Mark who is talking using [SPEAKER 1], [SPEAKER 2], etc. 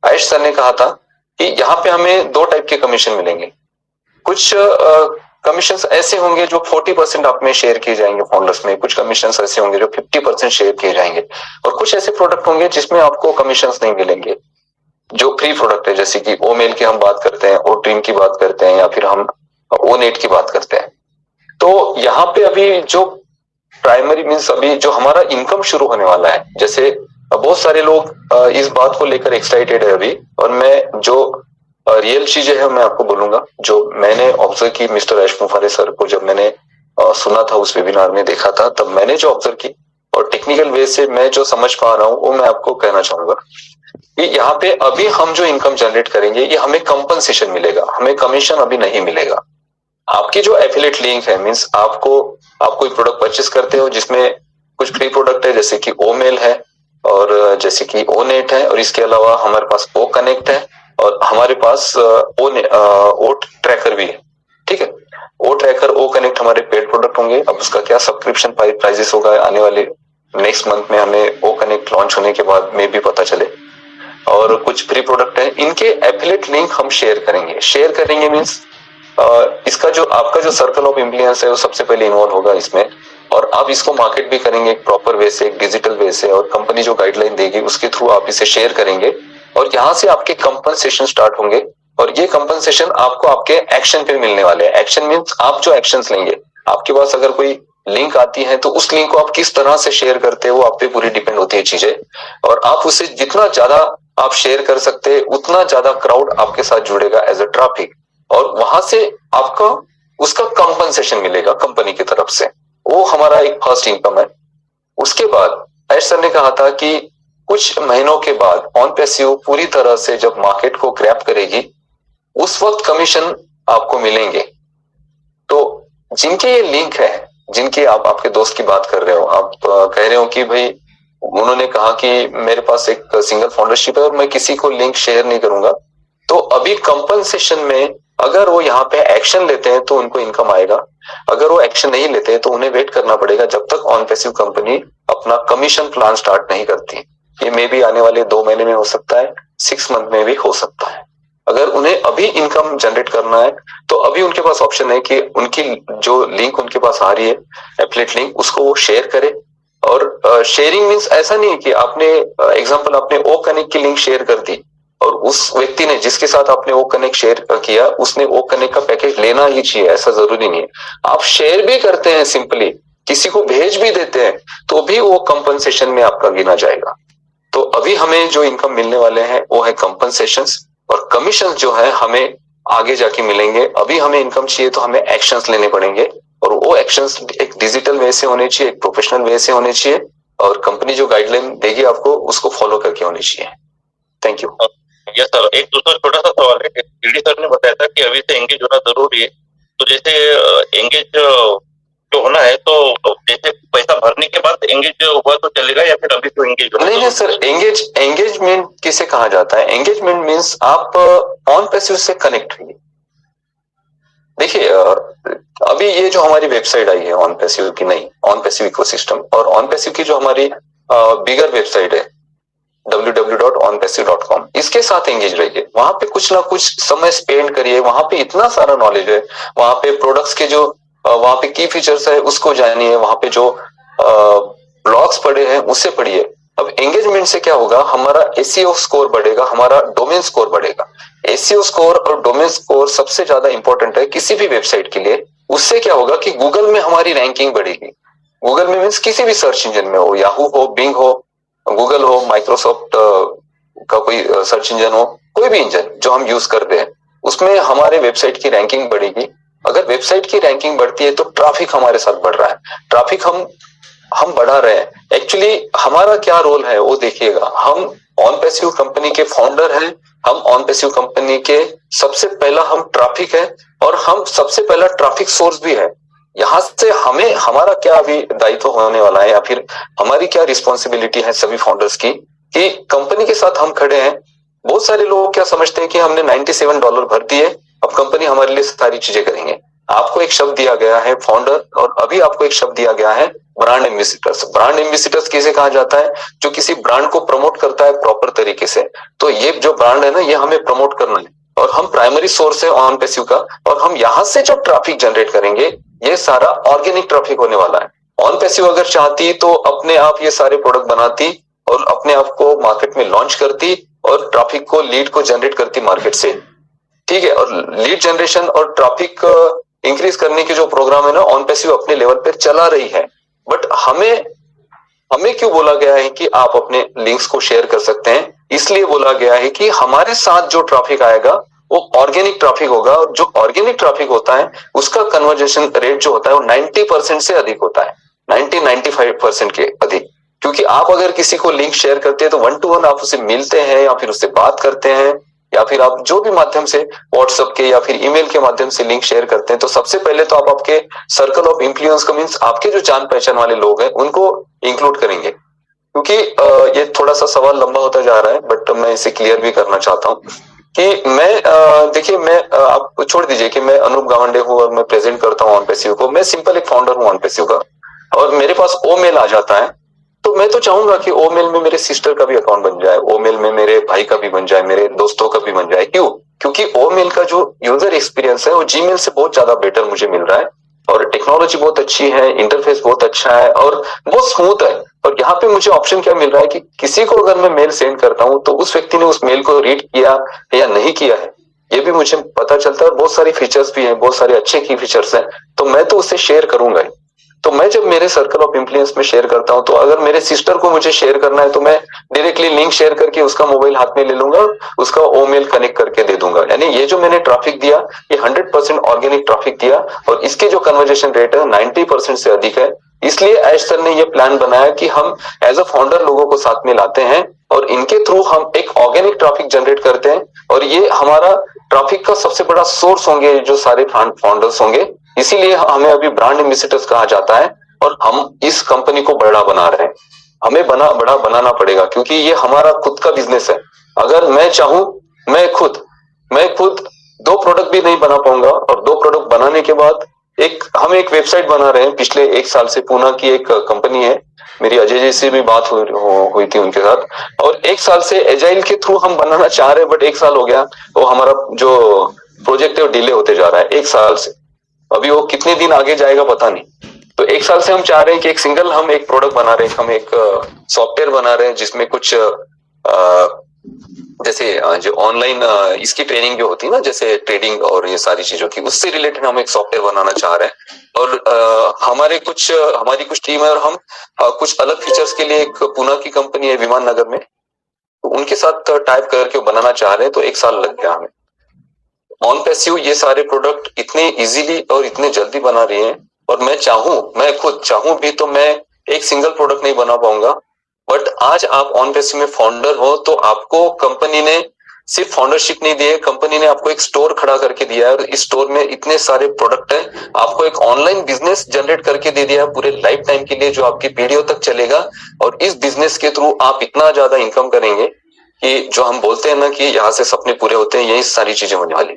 [SPEAKER 1] Ayush sir ने कहा था कि यहाँ पे हमें 2 टाइप के कमीशन मिलेंगे। कुछ कमीशन ऐसे होंगे जो 40% आप में शेयर किए जाएंगे फाउंडर्स में, कुछ कमीशन ऐसे होंगे जो 50% शेयर किए जाएंगे, और कुछ ऐसे प्रोडक्ट होंगे जिसमें आपको कमीशन नहीं मिलेंगे, जो फ्री प्रोडक्ट है, जैसे कि ओमेल की हम बात करते हैं, ओट्रीम की बात करते हैं, या फिर हम ओनेट की बात करते हैं। तो यहाँ पे अभी जो प्राइमरी मीन्स अभी जो हमारा इनकम शुरू होने वाला है, जैसे बहुत सारे लोग इस बात को लेकर एक्साइटेड है अभी, और मैं जो रियल चीजें है मैं आपको बोलूंगा, जो मैंने ऑब्जर्व की मिस्टर एश मुफारे सर को जब मैंने सुना था उस वेबिनार में देखा था, तब मैंने जो ऑब्जर्व की और टेक्निकल वे से मैं जो समझ पा रहा हूँ वो मैं आपको कहना चाहूंगा कि यहाँ पे अभी हम जो इनकम जनरेट करेंगे ये हमें कंपनसेशन मिलेगा, हमें कमीशन अभी नहीं मिलेगा। आपकी जो एफिलिएट लिंक है, मीन्स आप कोई प्रोडक्ट परचेस करते हो जिसमें कुछ फ्री प्रोडक्ट है, जैसे कि ओमेल है और जैसे कि ओनेट है, और इसके अलावा हमारे पास ओ कनेक्ट है और हमारे पास ओ ट्रैकर भी है। ठीक है, ओ ट्रैकर ओ कनेक्ट हमारे पेड प्रोडक्ट होंगे। अब उसका क्या सब्सक्रिप्शन प्राइजेस होगा आने वाले नेक्स्ट मंथ में, हमें ओ कनेक्ट लॉन्च होने के बाद में भी पता चले। और कुछ फ्री प्रोडक्ट है, इनके एफिलिएट लिंक हम शेयर करेंगे मीन्स इसका जो आपका जो सर्कल ऑफ इन्फ्लुएंस है वो सबसे पहले इन्वॉल्व होगा इसमें, और आप इसको मार्केट भी करेंगे एक प्रॉपर वे से, एक डिजिटल वे से, और कंपनी जो गाइडलाइन देगी उसके थ्रू आप इसे शेयर करेंगे, और यहाँ से आपके कंपनसेशन स्टार्ट होंगे। और ये कंपनसेशन आपको आपके एक्शन पे मिलने वाले हैं। एक्शन मीन्स आप जो एक्शंस लेंगे, आपके पास अगर कोई लिंक आती है तो उस लिंक को आप किस तरह से शेयर करते हैं वो आप पे पूरी डिपेंड होती है चीजें, और आप उसे जितना ज्यादा आप शेयर कर सकते हैं उतना ज्यादा क्राउड आपके साथ जुड़ेगा एज अ ट्रैफिक, और वहां से आपको उसका कंपनसेशन मिलेगा कंपनी की तरफ से। वो हमारा एक फर्स्ट इनकम है। उसके बाद ऐश सर ने कहा था कि कुछ महीनों के बाद ऑन पैसिव पूरी तरह से जब मार्केट को ग्रैब करेगी उस वक्त कमीशन आपको मिलेंगे। तो जिनके ये लिंक है, जिनके आप आपके दोस्त की बात कर रहे हो, आप कह रहे हो कि भाई उन्होंने कहा कि मेरे पास एक सिंगल फाउंडरशिप है और मैं किसी को लिंक शेयर नहीं करूंगा, तो अभी कंपनसेशन में अगर वो यहाँ पे एक्शन लेते हैं तो उनको इनकम आएगा, अगर वो एक्शन नहीं लेते हैं तो उन्हें वेट करना पड़ेगा जब तक ऑन पैसिव कंपनी अपना कमीशन प्लान स्टार्ट नहीं करती। ये मे भी आने वाले 2 महीने में हो सकता है, 6 मंथ में भी हो सकता है। अगर उन्हें अभी इनकम जनरेट करना है तो अभी उनके पास ऑप्शन है कि उनकी जो लिंक उनके पास आ रही है एफिलिएट लिंक, उसको वो शेयर करे। और शेयरिंग मीन्स ऐसा नहीं है कि आपने एग्जांपल आपने ओ कनेक्ट की लिंक शेयर कर दी और उस व्यक्ति ने जिसके साथ आपने ओ कनेक्ट शेयर किया उसने ओ कनेक्ट का पैकेज लेना ही चाहिए, ऐसा जरूरी नहीं है। आप शेयर भी करते हैं, सिंपली किसी को भेज भी देते हैं तो भी वो कंपनसेशन में आपका गिना जाएगा। तो अभी हमें जो इनकम मिलने वाले हैं वो है कंपनसेशंस, और कमीशन जो है हमें आगे जाके मिलेंगे। अभी हमें इनकम चाहिए तो हमें एक्शंस लेने पड़ेंगे, और वो एक्शंस एक डिजिटल वे से होने चाहिए, एक प्रोफेशनल वे से होने चाहिए, और कंपनी जो गाइडलाइन देगी आपको उसको फॉलो करके होनी चाहिए। Thank you.
[SPEAKER 2] यस सर, एक दूसरा छोटा सा सवाल है। पीडी सर ने बताया था कि अभी से एंगेज होना जरूरी है, तो जैसे एंगेज जो होना है तो जैसे पैसा भरने के बाद एंगेज हुआ तो चलेगा या फिर अभी तो एंगेज होना?
[SPEAKER 1] नहीं सर, एंगेजमेंट किसे कहा जाता है? एंगेजमेंट मीन्स आप ऑन पैसिव से कनेक्ट हुई। देखिए अभी ये जो हमारी वेबसाइट आई है ऑन पैसिव की, नहीं ऑन पैसिव इकोसिस्टम, और ऑन पैसिव की जो हमारी बिगर वेबसाइट है www.onpassive.com, इसके साथ एंगेज रहिए। वहां पे कुछ ना कुछ समय स्पेंड करिए, वहां पे इतना सारा नॉलेज है, वहां पे प्रोडक्ट्स के जो वहां पे की फीचर्स है उसको जानिए, वहां पे जो ब्लॉग्स पढ़े हैं उससे पढ़िए। अब एंगेजमेंट से क्या होगा, हमारा एसईओ स्कोर बढ़ेगा, हमारा डोमेन स्कोर बढ़ेगा। एसईओ स्कोर और डोमेन स्कोर सबसे ज्यादा इंपॉर्टेंट है किसी भी वेबसाइट के लिए। उससे क्या होगा कि गूगल में हमारी रैंकिंग बढ़ेगी। गूगल में मीन्स किसी भी सर्च इंजन में हो, याहू हो, बिंग हो, गूगल हो, माइक्रोसॉफ्ट का कोई सर्च इंजन हो, कोई भी इंजन जो हम यूज करते हैं उसमें हमारे वेबसाइट की रैंकिंग बढ़ेगी। अगर वेबसाइट की रैंकिंग बढ़ती है तो ट्रैफिक हमारे साथ बढ़ रहा है, ट्रैफिक हम बढ़ा रहे हैं। एक्चुअली हमारा क्या रोल है वो देखिएगा। हम ऑन पैसिव कंपनी के फाउंडर हैं, हम ऑन पैसिव कंपनी के सबसे पहला हम ट्रैफिक है, और हम सबसे पहला ट्रैफिक सोर्स भी है। यहाँ से हमें हमारा क्या अभी दायित्व होने वाला है या फिर हमारी क्या रिस्पॉन्सिबिलिटी है सभी फाउंडर्स की, कि कंपनी के साथ हम खड़े हैं। बहुत सारे लोग क्या समझते हैं कि हमने $97 भर दिए, अब कंपनी हमारे लिए सारी चीजें करेंगे। आपको एक शब्द दिया गया है फाउंडर, और अभी आपको एक शब्द दिया गया है ब्रांड एम्बेसिडर्स। ब्रांड एम्बेसिडर्स किसे कहा जाता है? जो किसी ब्रांड को प्रमोट करता है प्रॉपर तरीके से। तो ये जो ब्रांड है ना, ये हमें प्रमोट करना है, और हम प्राइमरी सोर्स है ऑन पैसिव का, और हम यहाँ से जो ट्रैफिक जनरेट करेंगे ये सारा ऑर्गेनिक ट्रैफिक होने वाला है। ऑन पैसिव अगर चाहती तो अपने आप ये सारे प्रोडक्ट बनाती और अपने आप को मार्केट में लॉन्च करती और ट्रैफिक को, लीड को जनरेट करती मार्केट से, ठीक है। और लीड जनरेशन और ट्रैफिक इंक्रीज करने के जो प्रोग्राम है ना, ऑन पैसिव अपने लेवल पे चला रही है। बट हमें क्यों बोला गया है कि आप अपने लिंक्स को शेयर कर सकते हैं? इसलिए बोला गया है कि हमारे साथ जो ट्रैफिक आएगा वो ऑर्गेनिक ट्रैफिक होगा, और जो ऑर्गेनिक ट्रैफिक होता है उसका कन्वर्जेशन रेट जो होता है वो 90% से अधिक होता है, 90-95% के अधिक। क्योंकि आप अगर किसी को लिंक शेयर करते हैं तो 1 to 1 आप उसे मिलते हैं या फिर उससे बात करते हैं, या फिर आप जो भी माध्यम से व्हाट्सएप के या फिर ईमेल के माध्यम से लिंक शेयर करते हैं, तो सबसे पहले तो आप आपके सर्कल ऑफ इन्फ्लुएंस को, मींस आपके जो जान पहचान वाले लोग हैं उनको इंक्लूड करेंगे। क्योंकि ये थोड़ा सा सवाल लंबा होता जा रहा है, बट मैं इसे क्लियर भी करना चाहता हूँ कि मैं देखिए, मैं आप छोड़ दीजिए कि मैं अनूप गावंडे हूँ और मैं प्रेजेंट करता हूँ ऑन पैसिव को। मैं सिंपल एक फाउंडर हूँ ऑन पैसिव का, और मेरे पास ओ मेल आ जाता है, तो मैं तो चाहूंगा कि ओ मेल में मेरे सिस्टर का भी अकाउंट बन जाए, ओ मेल में मेरे भाई का भी बन जाए, मेरे दोस्तों का भी बन जाए। क्यों? क्योंकि ओ मेल का जो यूजर एक्सपीरियंस है वो जीमेल से बहुत ज्यादा बेटर मुझे मिल रहा है, और टेक्नोलॉजी बहुत अच्छी है, इंटरफेस बहुत अच्छा है और बहुत स्मूथ है। और यहाँ पे मुझे ऑप्शन क्या मिल रहा है कि किसी को अगर मैं मेल सेंड करता हूँ तो उस व्यक्ति ने उस मेल को रीड किया या नहीं किया है, ये भी मुझे पता चलता है। और बहुत सारी फीचर्स भी हैं, बहुत सारे अच्छे की फीचर्स हैं, तो मैं तो उसे शेयर करूंगा ही। तो मैं जब मेरे सर्कल ऑफ इन्फ्लुएंस में शेयर करता हूं, तो अगर मेरे सिस्टर को मुझे शेयर करना है तो मैं डायरेक्टली लिंक शेयर करके उसका मोबाइल हाथ में ले लूंगा, उसका ईमेल कनेक्ट करके दे दूंगा। यानी ये जो मैंने ट्रैफिक दिया ये 100% ऑर्गेनिक ट्रैफिक दिया, और इसके जो कन्वर्जेशन रेट है 90% से अधिक है। इसलिए ऐश सर ने ये प्लान बनाया कि हम एज अ फाउंडर लोगों को साथ में लाते हैं और इनके थ्रू हम एक ऑर्गेनिक ट्रैफिक जनरेट करते हैं, और ये हमारा ट्रैफिक का सबसे बड़ा सोर्स होंगे जो सारे फाउंडर्स होंगे। इसीलिए हमें अभी ब्रांड एम्बेसडर्स कहा जाता है, और हम इस कंपनी को बड़ा बना रहे हैं। हमें बड़ा बनाना पड़ेगा, क्योंकि ये हमारा खुद का बिजनेस है। अगर मैं चाहूं, मैं खुद 2 प्रोडक्ट भी नहीं बना पाऊंगा, और 2 प्रोडक्ट बनाने के बाद हम एक वेबसाइट बना रहे हैं। पिछले 1 साल से पूना की एक कंपनी है, मेरी अजय जी से भी बात हुई थी उनके साथ, और 1 साल से एजाइल के थ्रू हम बनाना चाह रहे हैं, बट 1 साल हो गया, वो हमारा जो प्रोजेक्ट है वो डिले होते जा रहा है 1 साल से। अभी वो कितने दिन आगे जाएगा पता नहीं। तो 1 साल से हम चाह रहे हैं कि हम एक प्रोडक्ट बना रहे हैं, हम एक सॉफ्टवेयर बना रहे हैं जिसमें कुछ जैसे जो ऑनलाइन इसकी ट्रेनिंग जो होती है ना, जैसे ट्रेडिंग और ये सारी चीजों की, उससे रिलेटेड हम एक सॉफ्टवेयर बनाना चाह रहे हैं। और हमारी कुछ टीम है, और हम कुछ अलग फीचर्स के लिए एक पुणे की कंपनी है विमान नगर में, तो उनके साथ टाइप करके बनाना चाह रहे हैं। तो 1 साल लग गया हमें। ऑन पैसिव ये सारे प्रोडक्ट इतने इजीली और इतने जल्दी बना रही है, और मैं खुद चाहूं भी तो मैं एक सिंगल प्रोडक्ट नहीं बना पाऊंगा। बट आज आप ऑन पैसिव में फाउंडर हो तो आपको कंपनी ने सिर्फ फाउंडरशिप नहीं दी है, कंपनी ने आपको एक स्टोर खड़ा करके दिया है, और इस स्टोर में इतने सारे प्रोडक्ट है, आपको एक ऑनलाइन बिजनेस जनरेट करके दे दिया है पूरे लाइफ टाइम के लिए, जो आपकी पीढ़ियों तक चलेगा। और इस बिजनेस के थ्रू आप इतना ज्यादा इनकम करेंगे कि जो हम बोलते हैं ना कि यहाँ से सपने पूरे होते हैं, यही सारी चीजें होने वाली।